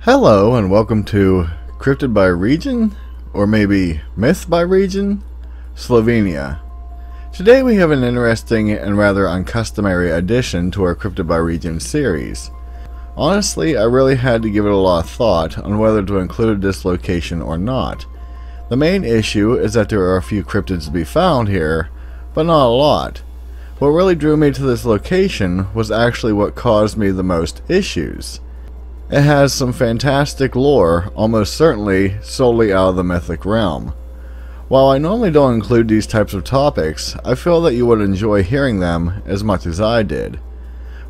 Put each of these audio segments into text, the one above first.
Hello and welcome to Cryptid by Region, or maybe Myth by Region, Slovenia. Today we have an interesting and rather uncustomary addition to our Cryptid by Region series. Honestly, I really had to give it a lot of thought on whether to include this location or not. The main issue is that there are a few cryptids to be found here, but not a lot. What really drew me to this location was actually what caused me the most issues. It has some fantastic lore, almost certainly solely out of the mythic realm. While I normally don't include these types of topics, I feel that you would enjoy hearing them as much as I did.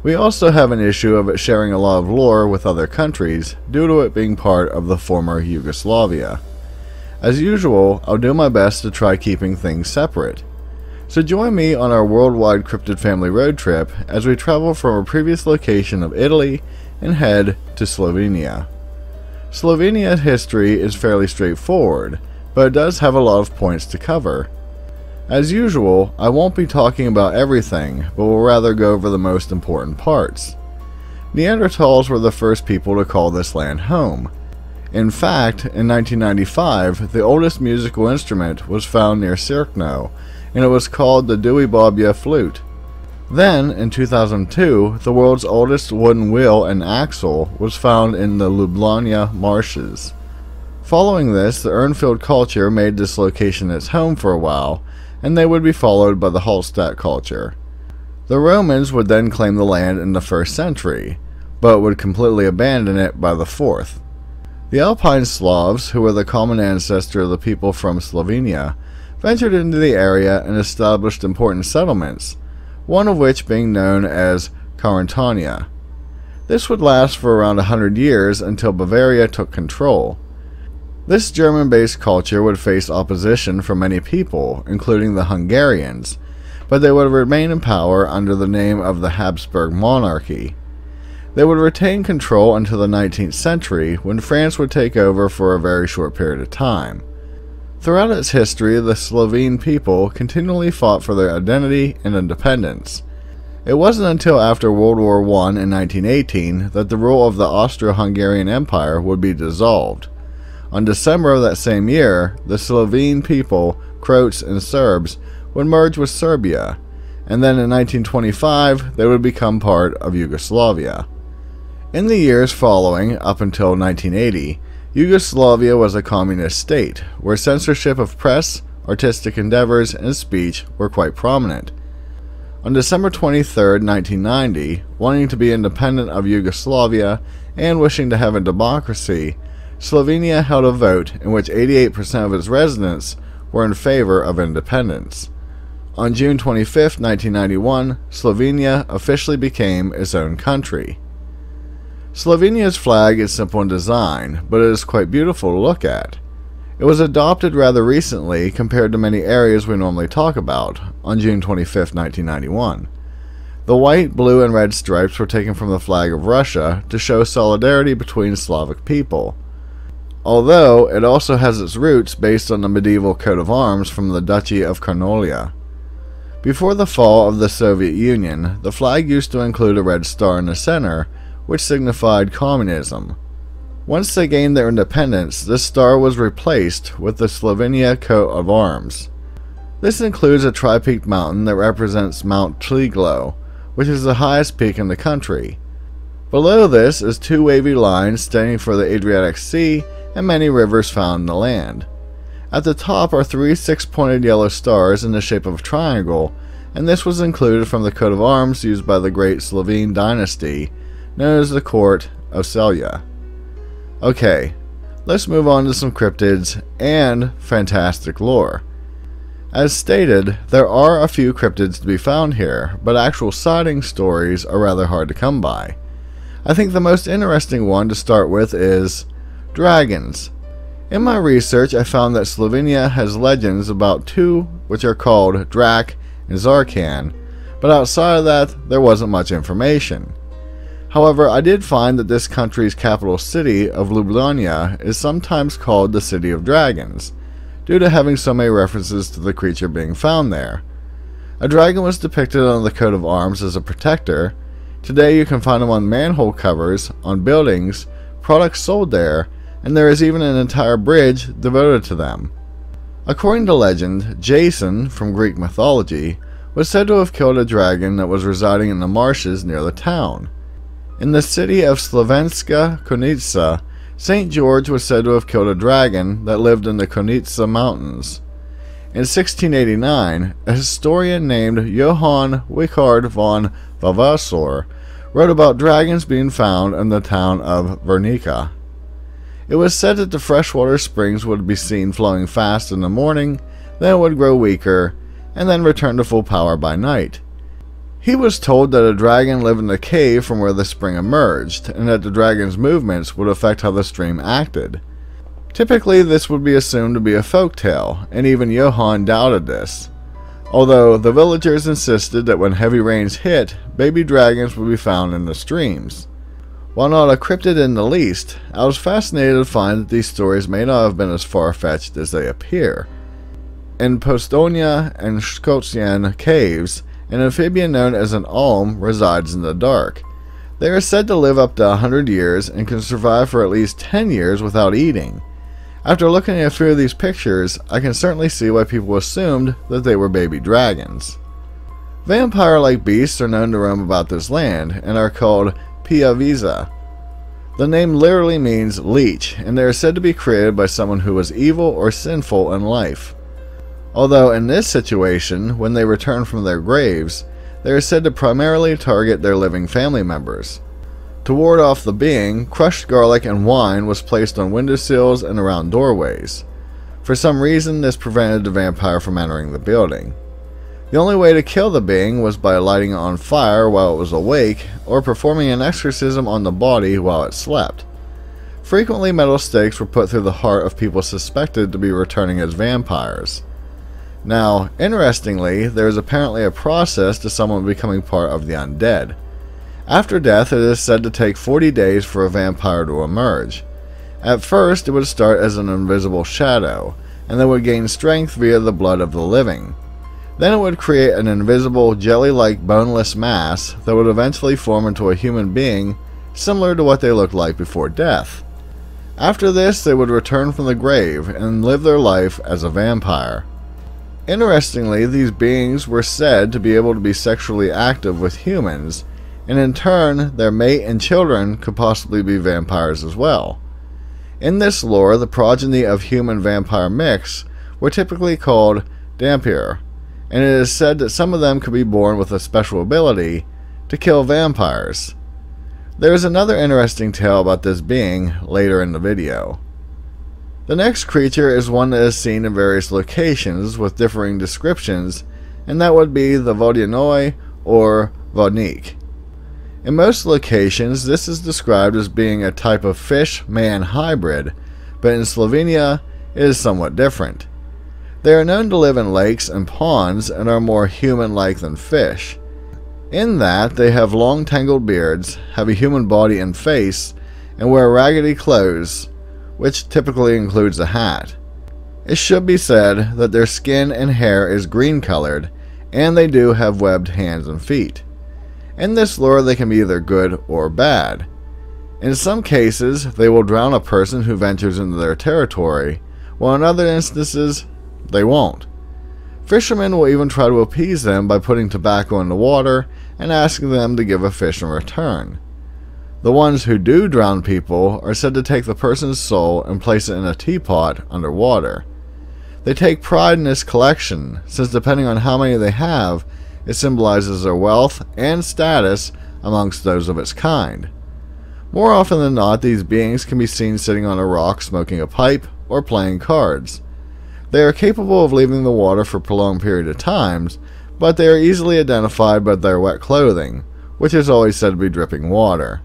We also have an issue of it sharing a lot of lore with other countries due to it being part of the former Yugoslavia. As usual, I'll do my best to try keeping things separate. So join me on our worldwide cryptid family road trip as we travel from our previous location of Italy and head to Slovenia. Slovenia's history is fairly straightforward, but it does have a lot of points to cover. As usual, I won't be talking about everything, but will rather go over the most important parts. Neanderthals were the first people to call this land home. In fact, in 1995, the oldest musical instrument was found near Sirkno, and it was called the Duibabia flute. Then, in 2002, the world's oldest wooden wheel and axle was found in the Ljubljana marshes. Following this, the Urnfield culture made this location its home for a while, and they would be followed by the Hallstatt culture. The Romans would then claim the land in the 1st century, but would completely abandon it by the 4th. The Alpine Slavs, who were the common ancestor of the people from Slovenia, ventured into the area and established important settlements, one of which being known as Carantania. This would last for around 100 years until Bavaria took control. This German-based culture would face opposition from many people, including the Hungarians, but they would remain in power under the name of the Habsburg monarchy. They would retain control until the 19th century, when France would take over for a very short period of time. Throughout its history, the Slovene people continually fought for their identity and independence. It wasn't until after World War I in 1918 that the rule of the Austro-Hungarian Empire would be dissolved. On December of that same year, the Slovene people, Croats and Serbs, would merge with Serbia, and then in 1925 they would become part of Yugoslavia. In the years following, up until 1980, Yugoslavia was a communist state, where censorship of press, artistic endeavors, and speech were quite prominent. On December 23, 1990, wanting to be independent of Yugoslavia and wishing to have a democracy, Slovenia held a vote in which 88% of its residents were in favor of independence. On June 25, 1991, Slovenia officially became its own country. Slovenia's flag is simple in design, but it is quite beautiful to look at. It was adopted rather recently compared to many areas we normally talk about, on June 25, 1991. The white, blue, and red stripes were taken from the flag of Russia to show solidarity between Slavic people, although it also has its roots based on the medieval coat of arms from the Duchy of Carniola. Before the fall of the Soviet Union, the flag used to include a red star in the center, which signified communism. Once they gained their independence, this star was replaced with the Slovenia coat of arms. This includes a tri-peaked mountain that represents Mount Kudlock, which is the highest peak in the country. Below this is two wavy lines standing for the Adriatic Sea and many rivers found in the land. At the top are three six-pointed yellow stars in the shape of a triangle, and this was included from the coat of arms used by the great Slovene dynasty, known as the Court of Celje. Okay, let's move on to some cryptids and fantastic lore. As stated, there are a few cryptids to be found here, but actual sighting stories are rather hard to come by. I think the most interesting one to start with is dragons. In my research, I found that Slovenia has legends about two, which are called Drac and Zarkan, but outside of that, there wasn't much information. However, I did find that this country's capital city of Ljubljana is sometimes called the City of Dragons, due to having so many references to the creature being found there. A dragon was depicted on the coat of arms as a protector. Today you can find them on manhole covers, on buildings, products sold there, and there is even an entire bridge devoted to them. According to legend, Jason, from Greek mythology, was said to have killed a dragon that was residing in the marshes near the town. In the city of Slovenska Konica, St. George was said to have killed a dragon that lived in the Konica mountains. In 1689, a historian named Johann Wichard von Vavasor wrote about dragons being found in the town of Vernica. It was said that the freshwater springs would be seen flowing fast in the morning, then it would grow weaker, and then return to full power by night. He was told that a dragon lived in the cave from where the spring emerged, and that the dragon's movements would affect how the stream acted. Typically, this would be assumed to be a folk tale, and even Johann doubted this. Although the villagers insisted that when heavy rains hit, baby dragons would be found in the streams. While not a cryptid in the least, I was fascinated to find that these stories may not have been as far-fetched as they appear. In Postonia and Scotian caves, an amphibian known as an alm resides in the dark. They are said to live up to 100 years and can survive for at least 10 years without eating. After looking at a few of these pictures, I can certainly see why people assumed that they were baby dragons. Vampire-like beasts are known to roam about this land and are called Piaviza. The name literally means leech, and they are said to be created by someone who was evil or sinful in life. Although in this situation, when they return from their graves, they are said to primarily target their living family members. To ward off the being, crushed garlic and wine was placed on windowsills and around doorways. For some reason, this prevented the vampire from entering the building. The only way to kill the being was by lighting it on fire while it was awake, or performing an exorcism on the body while it slept. Frequently, metal stakes were put through the heart of people suspected to be returning as vampires. Now, interestingly, there is apparently a process to someone becoming part of the undead. After death, it is said to take 40 days for a vampire to emerge. At first, it would start as an invisible shadow, and then would gain strength via the blood of the living. Then it would create an invisible, jelly-like boneless mass that would eventually form into a human being, similar to what they looked like before death. After this, they would return from the grave and live their life as a vampire. Interestingly, these beings were said to be able to be sexually active with humans, and in turn, their mate and children could possibly be vampires as well. In this lore, the progeny of human-vampire mix were typically called Dhampir, and it is said that some of them could be born with a special ability to kill vampires. There is another interesting tale about this being later in the video. The next creature is one that is seen in various locations with differing descriptions, and that would be the Vodyanoi or Vodnik. In most locations, this is described as being a type of fish-man hybrid, but in Slovenia, it is somewhat different. They are known to live in lakes and ponds and are more human-like than fish, in that they have long tangled beards, have a human body and face, and wear raggedy clothes, which typically includes a hat. It should be said that their skin and hair is green-colored, and they do have webbed hands and feet. In this lore, they can be either good or bad. In some cases, they will drown a person who ventures into their territory, while in other instances, they won't. Fishermen will even try to appease them by putting tobacco in the water and asking them to give a fish in return. The ones who do drown people are said to take the person's soul and place it in a teapot underwater. They take pride in this collection, since depending on how many they have, it symbolizes their wealth and status amongst those of its kind. More often than not, these beings can be seen sitting on a rock smoking a pipe or playing cards. They are capable of leaving the water for a prolonged period of times, but they are easily identified by their wet clothing, which is always said to be dripping water.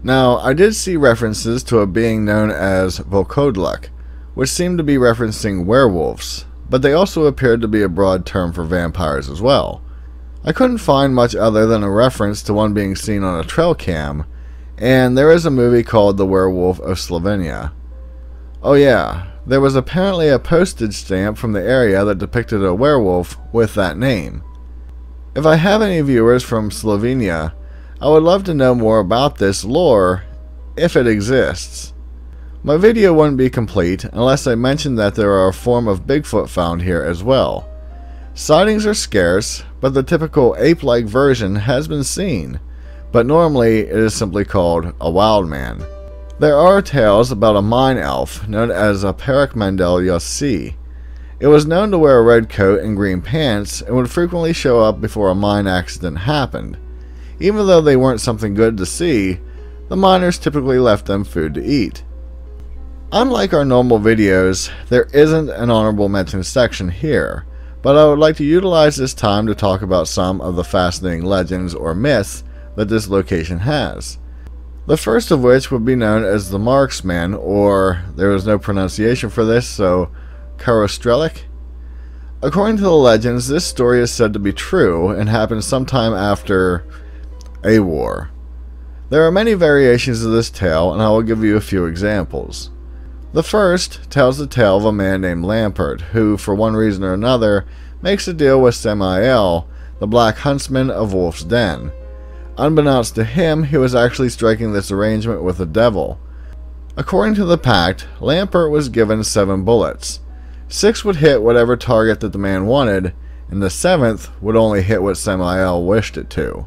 Now, I did see references to a being known as Volkodluck, which seemed to be referencing werewolves, but they also appeared to be a broad term for vampires as well. I couldn't find much other than a reference to one being seen on a trail cam, and there is a movie called The Werewolf of Slovenia. Oh yeah, there was apparently a postage stamp from the area that depicted a werewolf with that name. If I have any viewers from Slovenia, I would love to know more about this lore, if it exists. My video wouldn't be complete unless I mentioned that there are a form of Bigfoot found here as well. Sightings are scarce, but the typical ape-like version has been seen, but normally it is simply called a wild man. There are tales about a mine elf known as a benmillerchannel. It was known to wear a red coat and green pants and would frequently show up before a mine accident happened. Even though they weren't something good to see, the miners typically left them food to eat. Unlike our normal videos, there isn't an honorable mention section here, but I would like to utilize this time to talk about some of the fascinating legends or myths that this location has. The first of which would be known as the Marksman, or there is no pronunciation for this, so Kudlock. According to the legends, this story is said to be true and happened sometime after a war. There are many variations of this tale, and I will give you a few examples. The first tells the tale of a man named Lampert, who, for one reason or another, makes a deal with Samael, the black huntsman of Wolf's Den. Unbeknownst to him, he was actually striking this arrangement with the devil. According to the pact, Lampert was given 7 bullets. 6 would hit whatever target that the man wanted, and the 7th would only hit what Samael wished it to.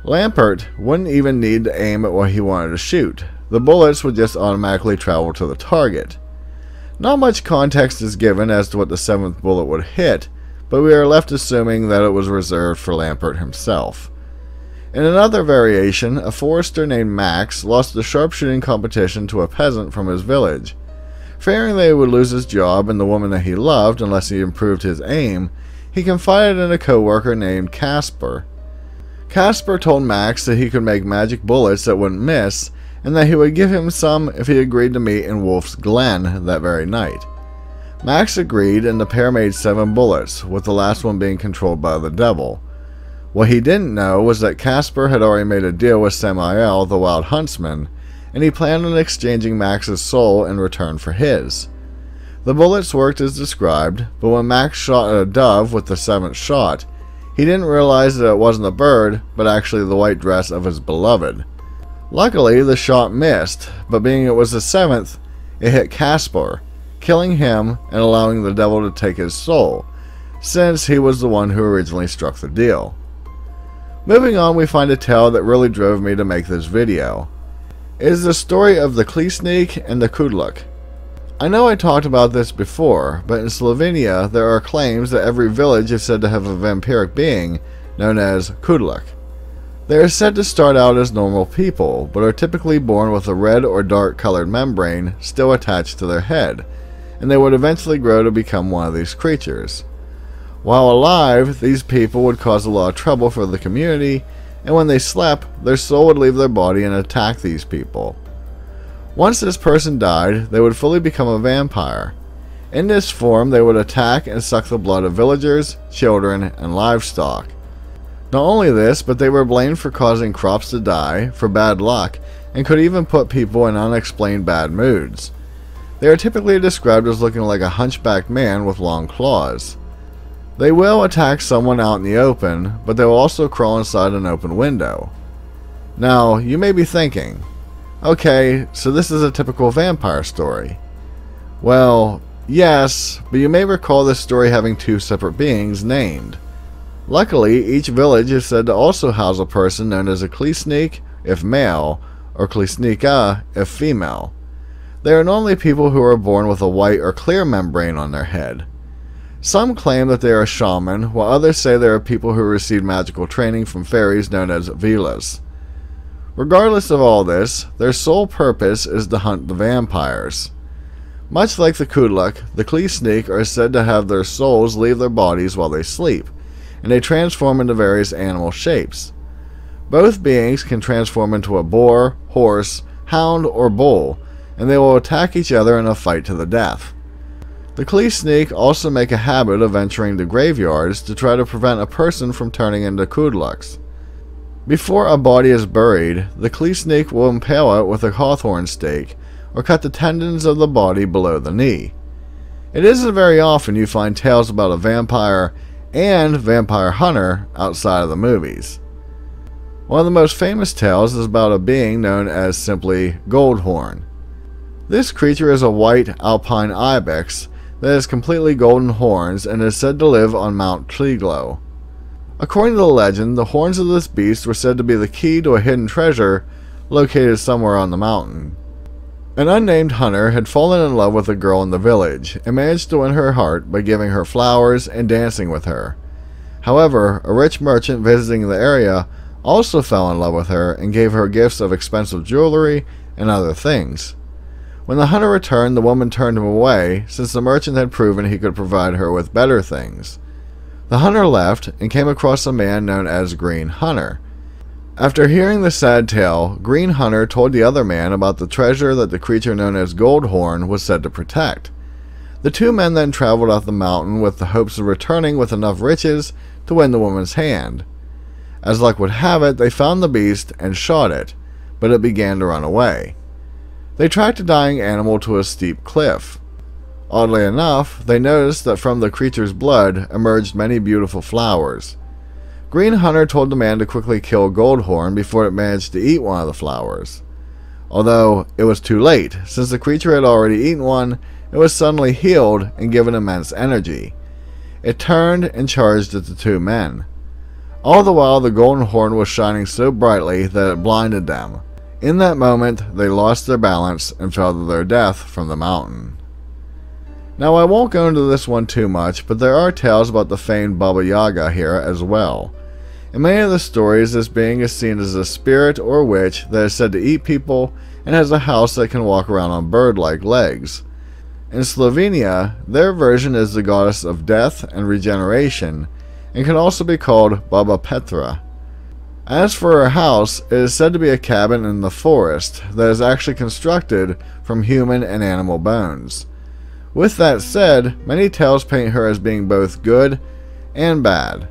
Lampert wouldn't even need to aim at what he wanted to shoot. The bullets would just automatically travel to the target. Not much context is given as to what the 7th bullet would hit, but we are left assuming that it was reserved for Lampert himself. In another variation, a forester named Max lost the sharpshooting competition to a peasant from his village. Fearing that he would lose his job and the woman that he loved unless he improved his aim, he confided in a co-worker named Casper. Casper told Max that he could make magic bullets that wouldn't miss, and that he would give him some if he agreed to meet in Wolf's Glen that very night. Max agreed, and the pair made 7 bullets, with the last one being controlled by the devil. What he didn't know was that Casper had already made a deal with Samael, the wild huntsman, and he planned on exchanging Max's soul in return for his. The bullets worked as described, but when Max shot at a dove with the 7th shot, he didn't realize that it wasn't a bird, but actually the white dress of his beloved. Luckily, the shot missed, but being it was the 7th, it hit Casper, killing him and allowing the devil to take his soul, since he was the one who originally struck the deal. Moving on, we find a tale that really drove me to make this video. It is the story of the Clee and the Kudlock. I know I talked about this before, but in Slovenia there are claims that every village is said to have a vampiric being known as Kudlock. They are said to start out as normal people, but are typically born with a red or dark colored membrane still attached to their head, and they would eventually grow to become one of these creatures. While alive, these people would cause a lot of trouble for the community, and when they slept, their soul would leave their body and attack these people. Once this person died, they would fully become a vampire. In this form, they would attack and suck the blood of villagers, children, and livestock. Not only this, but they were blamed for causing crops to die, for bad luck, and could even put people in unexplained bad moods. They are typically described as looking like a hunchbacked man with long claws. They will attack someone out in the open, but they will also crawl inside an open window. Now, you may be thinking, okay, so this is a typical vampire story. Well, yes, but you may recall this story having 2 separate beings named. Luckily, each village is said to also house a person known as a Clee if male, or Clee if female. They are normally people who are born with a white or clear membrane on their head. Some claim that they are a shaman, while others say they are people who receive magical training from fairies known as vilas. Regardless of all this, their sole purpose is to hunt the vampires. Much like the Kudlock, the Clee are said to have their souls leave their bodies while they sleep, and they transform into various animal shapes. Both beings can transform into a boar, horse, hound, or bull, and they will attack each other in a fight to the death. The Clee also make a habit of entering the graveyards to try to prevent a person from turning into Kudlocks. Before a body is buried, the Clee will impale it with a hawthorn stake, or cut the tendons of the body below the knee. It isn't very often you find tales about a vampire and vampire hunter outside of the movies. One of the most famous tales is about a being known as simply Goldhorn. This creature is a white alpine ibex that has completely golden horns and is said to live on Mount Clee. According to the legend, the horns of this beast were said to be the key to a hidden treasure located somewhere on the mountain. An unnamed hunter had fallen in love with a girl in the village and managed to win her heart by giving her flowers and dancing with her. However, a rich merchant visiting the area also fell in love with her and gave her gifts of expensive jewelry and other things. When the hunter returned, the woman turned him away since the merchant had proven he could provide her with better things. The hunter left and came across a man known as Green Hunter. After hearing the sad tale, Green Hunter told the other man about the treasure that the creature known as Goldhorn was said to protect. The two men then traveled up the mountain with the hopes of returning with enough riches to win the woman's hand. As luck would have it, they found the beast and shot it, but it began to run away. They tracked the dying animal to a steep cliff. Oddly enough, they noticed that from the creature's blood emerged many beautiful flowers. Green Hunter told the man to quickly kill Goldhorn before it managed to eat one of the flowers. Although it was too late, since the creature had already eaten one, it was suddenly healed and given immense energy. It turned and charged at the two men. All the while the golden horn was shining so brightly that it blinded them. In that moment, they lost their balance and fell to their death from the mountain. Now I won't go into this one too much, but there are tales about the famed Baba Yaga here as well. In many of the stories, this being is seen as a spirit or witch that is said to eat people and has a house that can walk around on bird-like legs. In Slovenia, their version is the goddess of death and regeneration, and can also be called Baba Petra. As for her house, it is said to be a cabin in the forest that is actually constructed from human and animal bones. With that said, many tales paint her as being both good and bad.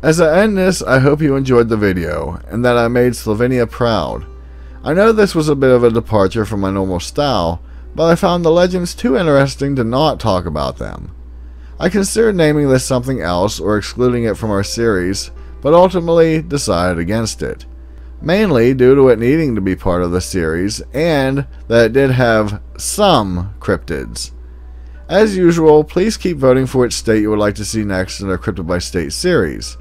As I end this, I hope you enjoyed the video, and that I made Slovenia proud. I know this was a bit of a departure from my normal style, but I found the legends too interesting to not talk about them. I considered naming this something else or excluding it from our series, but ultimately decided against it. Mainly due to it needing to be part of the series, and that it did have some cryptids. As usual, please keep voting for which state you would like to see next in our Cryptid by State series.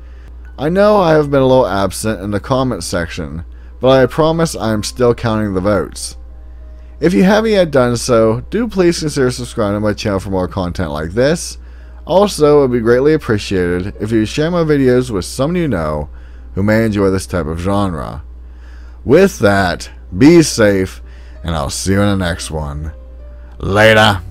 I know I have been a little absent in the comment section, but I promise I am still counting the votes. If you haven't yet done so, do please consider subscribing to my channel for more content like this. Also, it would be greatly appreciated if you share my videos with someone you know who may enjoy this type of genre. With that, be safe, and I'll see you in the next one. Later.